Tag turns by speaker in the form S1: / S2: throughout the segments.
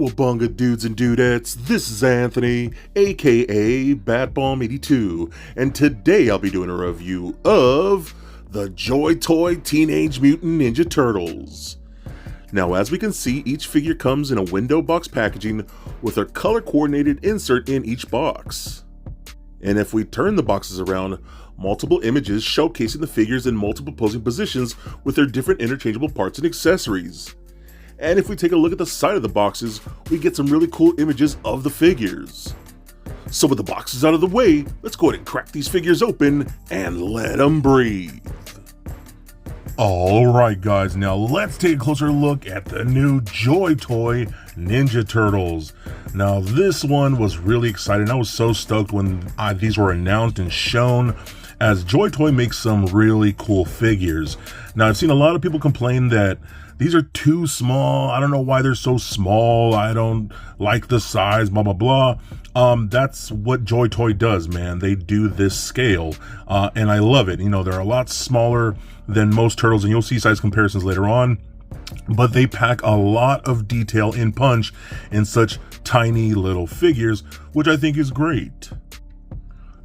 S1: Cowabunga dudes and dudettes, this is Anthony, aka Batbomb82, and today I'll be doing a review of the Joy Toy Teenage Mutant Ninja Turtles. Now, as we can see, each figure comes in a window box packaging with a color-coordinated insert in each box. And if we turn the boxes around, multiple images showcasing the figures in multiple posing positions with their different interchangeable parts and accessories. And if we take a look at the side of the boxes, we get some really cool images of the figures. So with the boxes out of the way, let's go ahead and crack these figures open and let them breathe. Alright guys, now let's take a closer look at the new Joy Toy Ninja Turtles. Now this one was really exciting. I was so stoked when these were announced and shown, as Joy Toy makes some really cool figures. Now I've seen a lot of people complain that these are too small. I don't know why they're so small. I don't like the size, blah, blah, blah. That's what Joy Toy does, man. They do this scale, and I love it. You know, they're a lot smaller than most turtles, and you'll see size comparisons later on, but they pack a lot of detail and punch in such tiny little figures, which I think is great.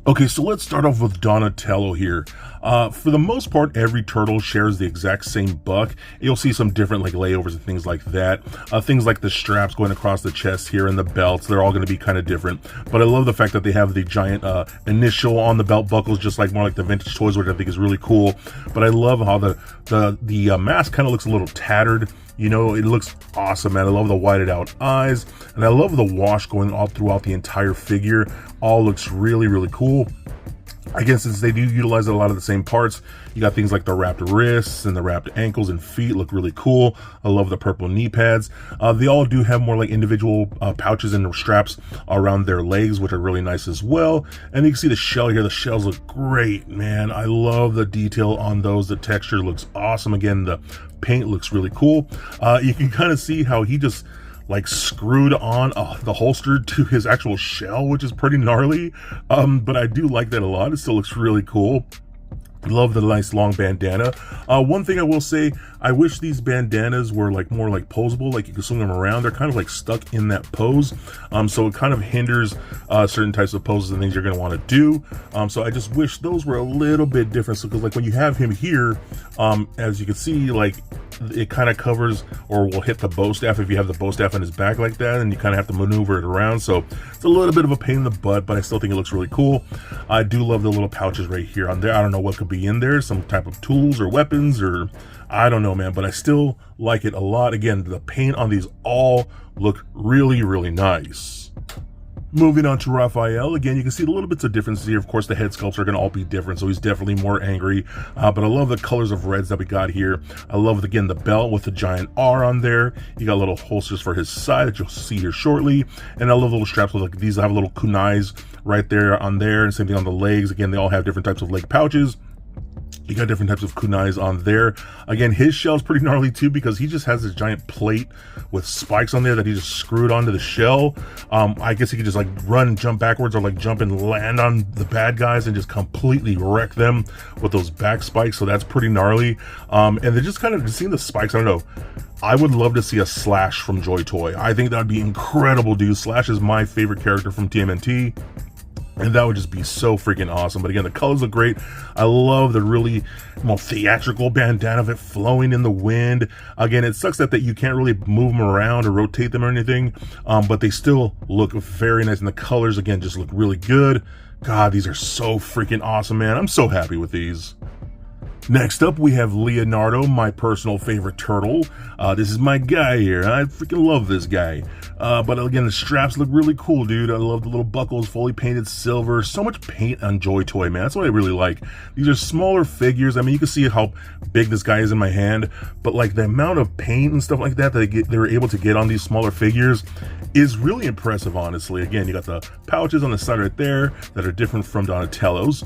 S1: Okay, so let's start off with Donatello here. For the most part, every turtle shares the exact same buck. You'll see some different like layovers and things like that. Things like the straps going across the chest here and the belts, they're all going to be kind of different. But I love the fact that they have the giant initial on the belt buckles, just like more like the vintage toys, which I think is really cool. But I love how the mask kind of looks a little tattered. You know, it looks awesome, man. I love the whited out eyes, and I love the wash going all throughout the entire figure. All looks really, really cool. Again, since they do utilize a lot of the same parts, you got things like the wrapped wrists and the wrapped ankles and feet look really cool. I love the purple knee pads. They all do have more like individual pouches and straps around their legs, which are really nice as well. And you can see the shell here. The shells look great, man. I love the detail on those. The texture looks awesome. Again, the paint looks really cool. You can kind of see how he just like screwed on the holster to his actual shell, which is pretty gnarly, but I do like that a lot. It still looks really cool. Love the nice long bandana. One thing I will say, I wish these bandanas were like more like posable, like you can swing them around. They're kind of like stuck in that pose, so it kind of hinders certain types of poses and things you're going to want to do. So I just wish those were a little bit different. So because like when you have him here, as you can see, like it kind of covers or will hit the bow staff if you have the bow staff on his back like that, and you kind of have to maneuver it around. So it's a little bit of a pain in the butt, but I still think it looks really cool. I do love the little pouches right here on there. I don't know what could be in there, some type of tools or weapons, or I don't know, man, but I still like it a lot. Again, the paint on these all look really, really nice. Moving on to Raphael, again, you can see the little bits of difference here. Of course, the head sculpts are going to all be different, so he's definitely more angry. But I love the colors of reds that we got here. I love, again, the belt with the giant R on there. You got little holsters for his side that you'll see here shortly. And I love the little straps with like these have little kunais right there on there, and same thing on the legs. Again, they all have different types of leg pouches. You got different types of kunais on there. Again, his shell's pretty gnarly too, because he just has this giant plate with spikes on there that he just screwed onto the shell. I guess he could just like run, jump backwards, or like jump and land on the bad guys and just completely wreck them with those back spikes. So that's pretty gnarly. And they're just kind of seeing the spikes. I don't know. I would love to see a Slash from Joy Toy. I think that'd be incredible, dude. Slash is my favorite character from TMNT. And that would just be so freaking awesome. But again, the colors look great. I love the really more theatrical bandana of it flowing in the wind. Again, it sucks that you can't really move them around or rotate them or anything. But they still look very nice. And the colors, again, just look really good. God, these are so freaking awesome, man. I'm so happy with these. Next up, we have Leonardo, my personal favorite turtle. This is my guy here. I freaking love this guy. But again, the straps look really cool, dude. I love the little buckles, fully painted silver. So much paint on Joy Toy, man. That's what I really like. These are smaller figures. I mean, you can see how big this guy is in my hand, but like the amount of paint and stuff like that they were able to get on these smaller figures is really impressive, honestly. Again, you got the pouches on the side right there that are different from Donatello's.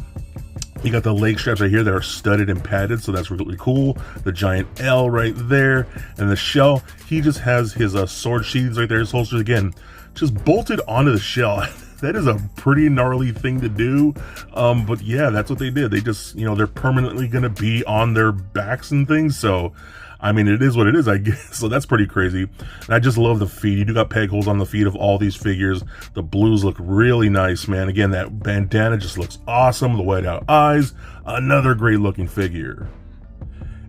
S1: You got the leg straps right here that are studded and padded, so that's really cool. The giant L right there, and the shell, he just has his sword sheaths right there, his holsters, again, just bolted onto the shell. That is a pretty gnarly thing to do, but yeah, that's what they did. They just, you know, they're permanently going to be on their backs and things, so I mean, it is what it is, I guess. So that's pretty crazy. And I just love the feet. You do got peg holes on the feet of all these figures. The blues look really nice, man. Again, that bandana just looks awesome. The white out eyes, another great looking figure.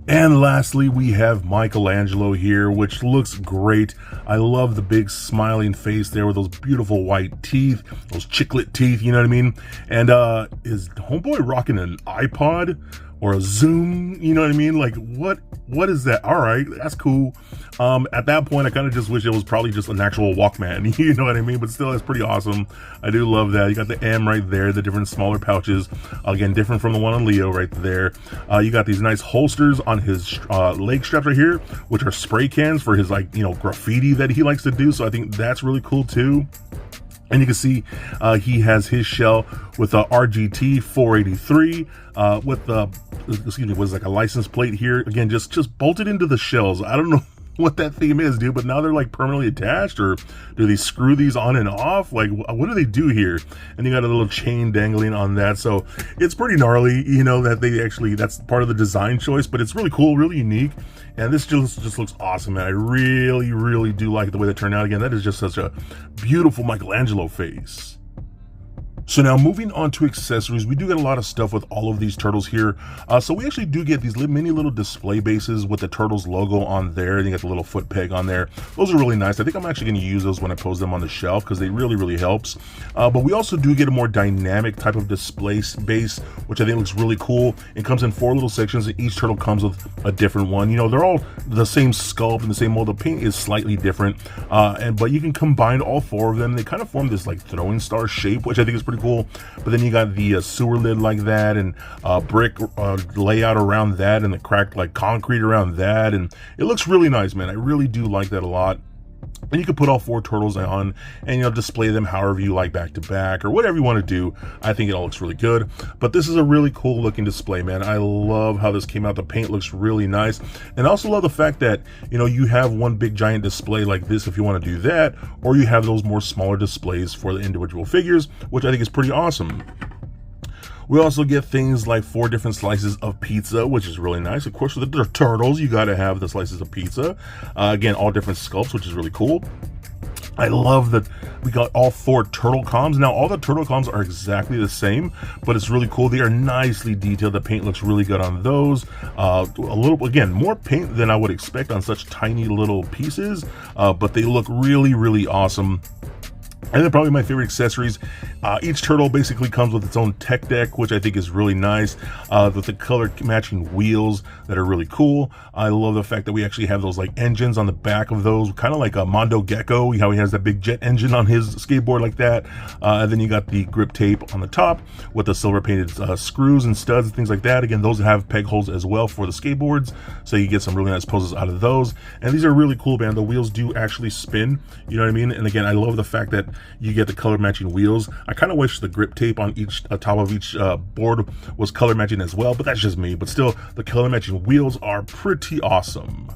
S1: And lastly, we have Michelangelo here, which looks great. I love the big smiling face there with those beautiful white teeth, those chiclet teeth, you know what I mean? And is homeboy rocking an iPod or a Zoom? You know what I mean? Like, what is that? All right, that's cool. At that point, I kind of just wish it was probably just an actual Walkman, you know what I mean? But still, it's pretty awesome. I do love that. You got the M right there, the different smaller pouches. Again, different from the one on Leo right there. You got these nice holsters on his leg straps right here, which are spray cans for his, like, you know, graffiti that he likes to do. So I think that's really cool too. And you can see he has his shell with a RGT 483 with the, excuse me, was like a license plate here. Again, just bolted into the shells. I don't know what that theme is, dude, but now they're like permanently attached, or do they screw these on and off? Like, what do they do here? And you got a little chain dangling on that. So it's pretty gnarly, you know, that they actually, that's part of the design choice, but it's really cool, really unique. And this just looks awesome, man. I really do like the way they turned out. Again, that is just such a beautiful Michelangelo face. So now moving on to accessories, we do get a lot of stuff with all of these turtles here. So we actually do get these mini little display bases with the Turtles logo on there. And you got the little foot peg on there. Those are really nice. I think I'm actually going to use those when I pose them on the shelf because they really helps. But we also do get a more dynamic type of display base, which I think looks really cool. It comes in 4 little sections, and each turtle comes with a different one. You know, they're all the same sculpt and the same mold. The paint is slightly different, but you can combine all 4 of them. They kind of form this like throwing star shape, which I think is pretty cool. But then you got the sewer lid like that, and brick layout around that, and the cracked like concrete around that, and it looks really nice, man. I really do like that a lot. And you can put all 4 turtles on and, you know, display them however you like, back to back or whatever you want to do. I think it all looks really good. But this is a really cool looking display, man. I love how this came out. The paint looks really nice. And I also love the fact that, you know, you have one big giant display like this if you want to do that, or you have those more smaller displays for the individual figures, which I think is pretty awesome. We also get things like 4 different slices of pizza, which is really nice. Of course, with the turtles, you got to have the slices of pizza. Again, all different sculpts, which is really cool. I love that we got all 4 turtle comms. Now, all the turtle comms are exactly the same, but it's really cool. They are nicely detailed. The paint looks really good on those. A little, again, more paint than I would expect on such tiny little pieces, but they look really awesome. And then probably my favorite accessories, each turtle basically comes with its own tech deck, which I think is really nice, with the color matching wheels that are really cool. I love the fact that we actually have those like engines on the back of those, kind of like a Mondo Gecko, how he has that big jet engine on his skateboard like that. And then you got the grip tape on the top with the silver painted screws and studs and things like that. Again, those have peg holes as well for the skateboards, so you get some really nice poses out of those. And these are really cool, man. The wheels do actually spin, you know what I mean? And again, I love the fact that you get the color matching wheels. I kind of wish the grip tape on each top of each board was color matching as well, but that's just me. But still, the color matching wheels are pretty awesome.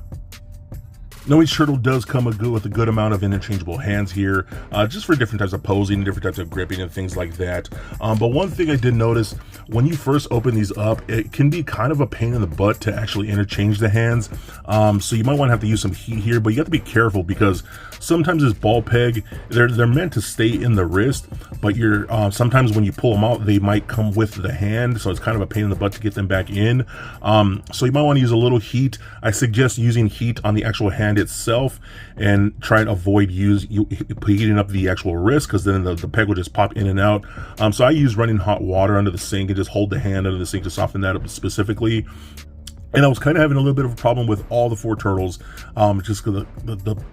S1: Now, each turtle does come with a good amount of interchangeable hands here, just for different types of posing, different types of gripping and things like that. But one thing I did notice, when you first open these up, it can be kind of a pain in the butt to actually interchange the hands. So you might want to have to use some heat here, but you have to be careful because sometimes this ball peg, they're meant to stay in the wrist, but you're sometimes when you pull them out, they might come with the hand, so it's kind of a pain in the butt to get them back in. So you might want to use a little heat. I suggest using heat on the actual hand itself and try and avoid heating up the actual wrist, because then the peg will just pop in and out. So I use running hot water under the sink and just hold the hand under the sink to soften that up specifically. And I was kind of having a little bit of a problem with all the 4 turtles, just because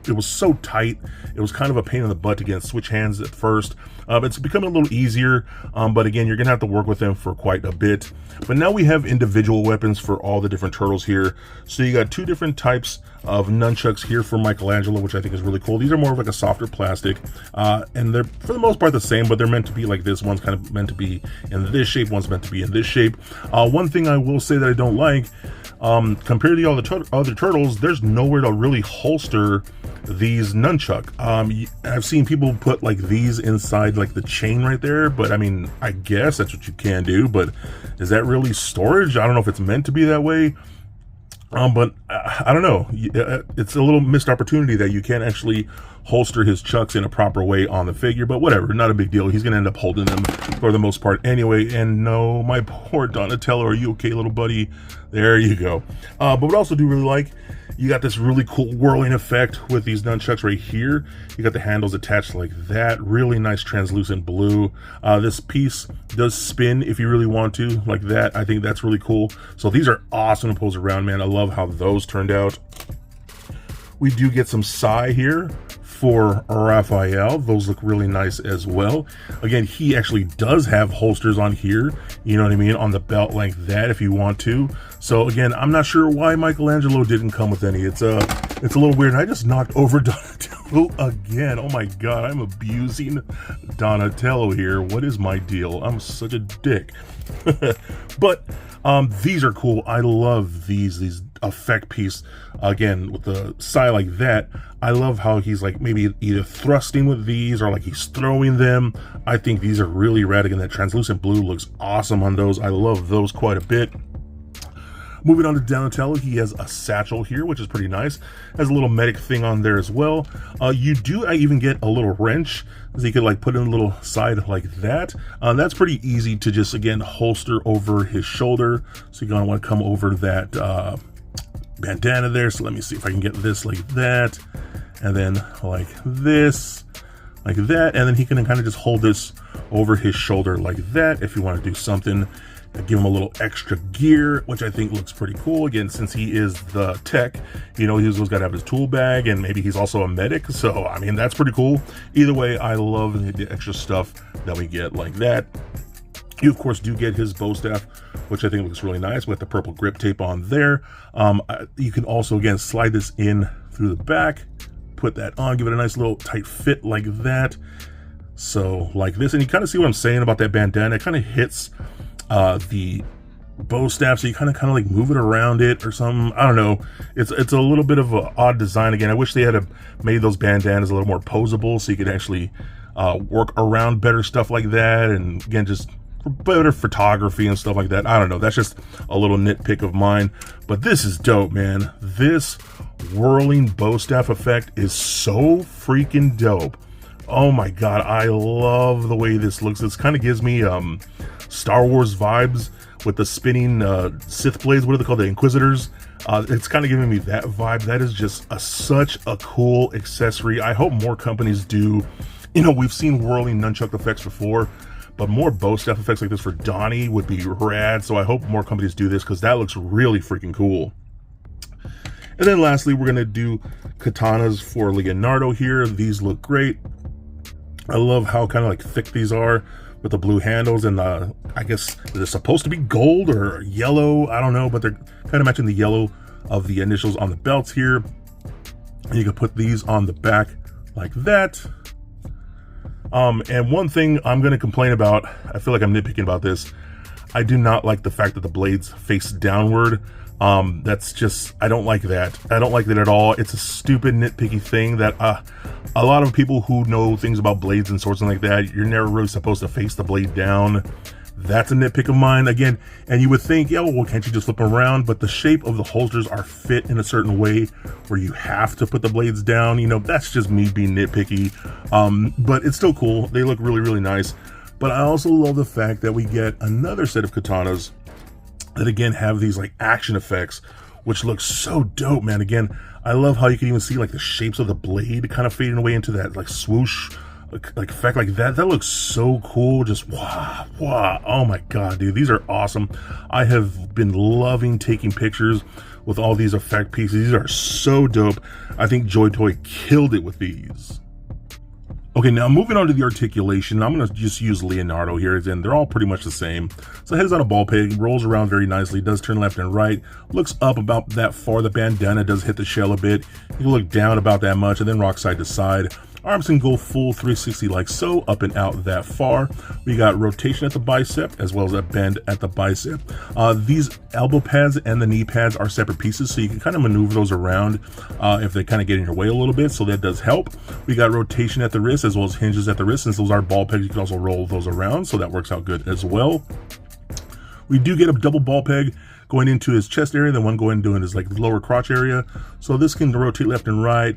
S1: it was so tight. It was kind of a pain in the butt to get switch hands at first. It's becoming a little easier, but again, you're going to have to work with them for quite a bit. But now we have individual weapons for all the different turtles here. So you got 2 different types of nunchucks here for Michelangelo, which I think is really cool. These are more of like a softer plastic, and they're for the most part the same, but they're meant to be like this. One's kind of meant to be in this shape, one's meant to be in this shape. One thing I will say that I don't like, compared to all the other turtles, there's nowhere to really holster these nunchuck. I've seen people put like these inside like the chain right there, but I mean, I guess that's what you can do, but is that really storage? I don't know if it's meant to be that way. But I don't know. It's a little missed opportunity that you can't actually holster his chucks in a proper way on the figure, but whatever, not a big deal. He's going to end up holding them for the most part anyway. And no, my poor Donatello, are you okay, little buddy? There you go. But what I also do really like, you got this really cool whirling effect with these nunchucks right here. You got the handles attached like that. Really nice translucent blue. This piece does spin if you really want to, like that. I think that's really cool. So these are awesome to pose around, man. I love how those turned out. We do get some Psy here for Raphael. Those look really nice as well. Again, he actually does have holsters on here, you know what I mean, on the belt like that if you want to. So again, I'm not sure why Michelangelo didn't come with any. It's a little weird. I just knocked over Donatello again. Oh my god, I'm abusing Donatello here. What is my deal? I'm such a dick. But these are cool. I love these effect piece, again with the Psy like that. I love how he's like maybe either thrusting with these or like he's throwing them. I think these are really rad. Again, that translucent blue looks awesome on those. I love those quite a bit. Moving on to Donatello, he has a satchel here, which is pretty nice. Has a little medic thing on there as well. You do even get a little wrench, so you could like put in a little side like that. That's pretty easy to just, again, holster over his shoulder. So you're gonna want to come over that bandana there. So let me see if I can get this like that, and then like this, like that, and then he can kind of just hold this over his shoulder like that if you want to do something. Give him a little extra gear, which I think looks pretty cool. Again, since he is the tech, you know, he's got to have his tool bag, and maybe he's also a medic. So, I mean, that's pretty cool. Either way, I love the extra stuff that we get like that. You, of course, do get his bow staff, which I think looks really nice with the purple grip tape on there. You can also, again, slide this in through the back, put that on, give it a nice little tight fit like that. So, like this, and you kind of see what I'm saying about that bandana. It kind of hits the bow staff, so you kind of like move it around it or something. I don't know. It's a little bit of an odd design. Again, I wish they had made those bandanas a little more posable, so you could actually work around better stuff like that. And again, just better photography and stuff like that. I don't know. That's just a little nitpick of mine. But this is dope, man. This whirling bow staff effect is so freaking dope. Oh my god, I love the way this looks. This kind of gives me Star Wars vibes with the spinning Sith blades. What are they called? The Inquisitors. It's kind of giving me that vibe. That is just such a cool accessory. I hope more companies do. You know, we've seen whirling nunchuck effects before, but more bow staff effects like this for Donnie would be rad. So I hope more companies do this, because that looks really freaking cool. And then lastly, we're going to do katanas for Leonardo here. These look great. I love how kind of like thick these are with the blue handles, and I guess they're supposed to be gold or yellow. I don't know, but they're kind of matching the yellow of the initials on the belts here. And you can put these on the back like that. And one thing I'm going to complain about, I feel like I'm nitpicking about this. I do not like the fact that the blades face downward. That's just, I don't like that. I don't like that at all. It's a stupid nitpicky thing that a lot of people who know things about blades and swords and like that, you're never really supposed to face the blade down. That's a nitpick of mine again. And you would think, yeah, well, can't you just flip them around? But the shape of the holsters are fit in a certain way where you have to put the blades down. You know, that's just me being nitpicky. But it's still cool. They look really, really nice. But I also love the fact that we get another set of katanas that again have these like action effects, which looks so dope, man. Again, I love how you can even see like the shapes of the blade kind of fading away into that like swoosh like effect like that. That looks so cool. Just wow, oh my god, dude, these are awesome. I have been loving taking pictures with all these effect pieces. These are so dope. I think Joy Toy killed it with these. Okay, now moving on to the articulation, I'm going to just use Leonardo here, and they're all pretty much the same. So head is on a ball peg, rolls around very nicely, does turn left and right, looks up about that far, the bandana does hit the shell a bit, you can look down about that much, and then rock side to side. Arms can go full 360 like so, up and out that far. We got rotation at the bicep, as well as a bend at the bicep. These elbow pads and the knee pads are separate pieces, so you can kind of maneuver those around if they kind of get in your way a little bit, so that does help. We got rotation at the wrist, as well as hinges at the wrist. Since those are ball pegs, you can also roll those around, so that works out good as well. We do get a double ball peg going into his chest area, then one going into his like lower crotch area. So this can rotate left and right,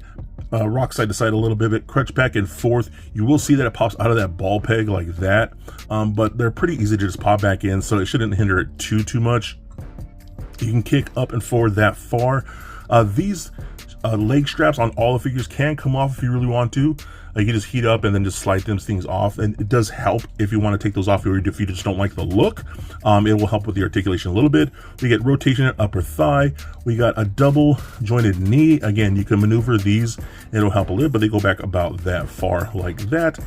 S1: rock side to side a little bit, crunch back and forth. You will see that it pops out of that ball peg like that, but they're pretty easy to just pop back in, so it shouldn't hinder it too much. You can kick up and forward that far. These leg straps on all the figures can come off if you really want to. You can just heat up and then just slide those things off, and it does help if you want to take those off or if you just don't like the look. It will help with the articulation a little bit. We get rotation at upper thigh. We got a double jointed knee. Again, you can maneuver these, it'll help a little, but they go back about that far like that.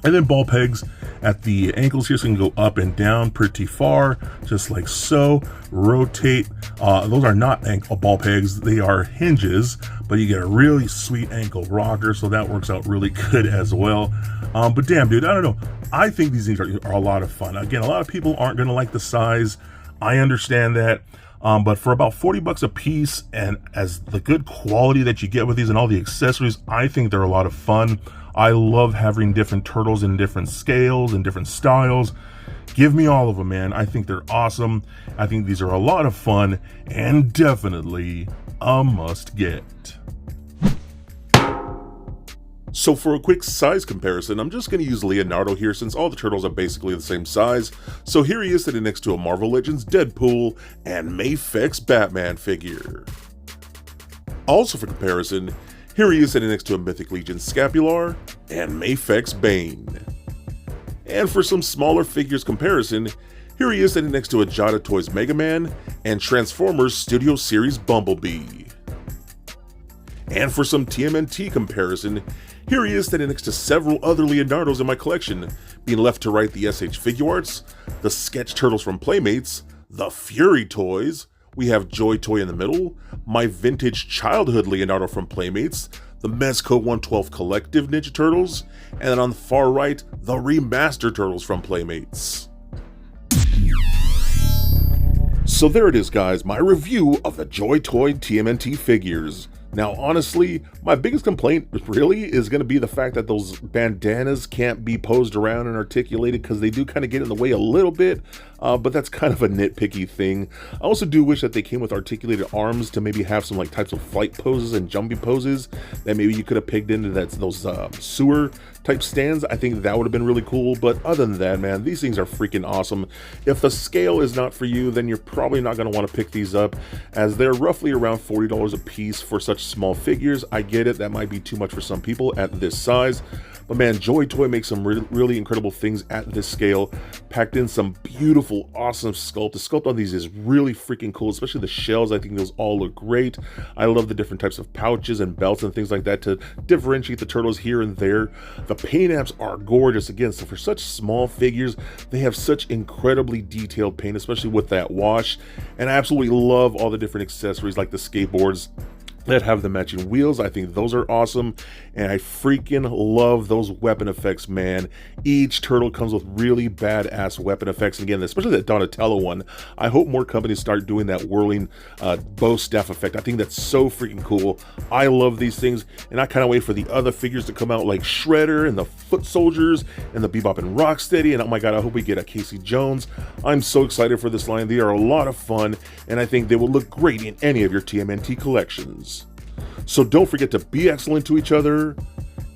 S1: And then ball pegs at the ankles here, so you can go up and down pretty far, just like so. Rotate. Those are not ball pegs, they are hinges, but you get a really sweet ankle rocker, so that works out really good as well. But damn, dude, I don't know. I think these things are a lot of fun. Again, a lot of people aren't going to like the size. I understand that. But for about 40 bucks a piece, and as the good quality that you get with these and all the accessories, I think they're a lot of fun. I love having different turtles in different scales and different styles. Give me all of them, man. I think they're awesome. I think these are a lot of fun and definitely a must get. So for a quick size comparison, I'm just going to use Leonardo here since all the turtles are basically the same size. So here he is sitting next to a Marvel Legends Deadpool and Mafex Batman figure. Also for comparison, here he is sitting next to a Mythic Legion Scapular and Mafex Bane. And for some smaller figures comparison, here he is sitting next to a Jada Toys Mega Man and Transformers Studio Series Bumblebee. And for some TMNT comparison, here he is standing next to several other Leonardos in my collection, being left to right the SH Figuarts, the Sketch Turtles from Playmates, the Fury Toys, we have Joy Toy in the middle, my vintage childhood Leonardo from Playmates, the Mezco 112 Collective Ninja Turtles, and then on the far right, the Remastered Turtles from Playmates. So there it is, guys, my review of the Joy Toy TMNT figures. Now, honestly, my biggest complaint really is going to be the fact that those bandanas can't be posed around and articulated, because they do kind of get in the way a little bit, but that's kind of a nitpicky thing. I also do wish that they came with articulated arms to maybe have some like types of flight poses and jumping poses that maybe you could have pegged into those sewer type stands. I think that would have been really cool, but other than that, man, these things are freaking awesome. If the scale is not for you, then you're probably not going to want to pick these up, as they're roughly around $40 a piece for such small figures. I get it, that might be too much for some people at this size, but man, Joy Toy makes some really incredible things at this scale, packed in some beautiful, awesome sculpt. The sculpt on these is really freaking cool, especially the shells. I think those all look great. I love the different types of pouches and belts and things like that to differentiate the turtles here and there. The paint apps are gorgeous again, so for such small figures, they have such incredibly detailed paint, especially with that wash, and I absolutely love all the different accessories like the skateboards that have the matching wheels. I think those are awesome, and I freaking love those weapon effects, man. Each turtle comes with really badass weapon effects, and again, especially that Donatello one. I hope more companies start doing that whirling bow staff effect. I think that's so freaking cool. I love these things, and I kind of wait for the other figures to come out, like Shredder and the Foot Soldiers and the Bebop and Rocksteady, and oh my god, I hope we get a Casey Jones. I'm so excited for this line. They are a lot of fun, and I think they will look great in any of your TMNT collections. So don't forget to be excellent to each other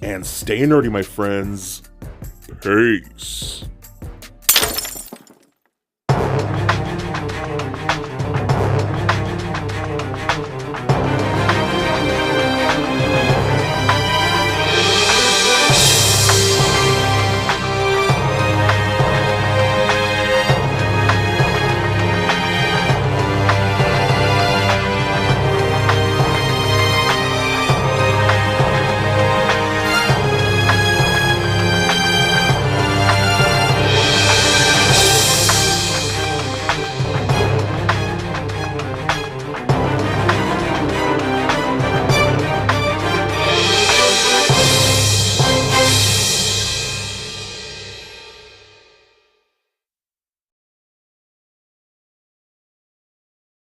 S1: and stay nerdy, my friends. Peace.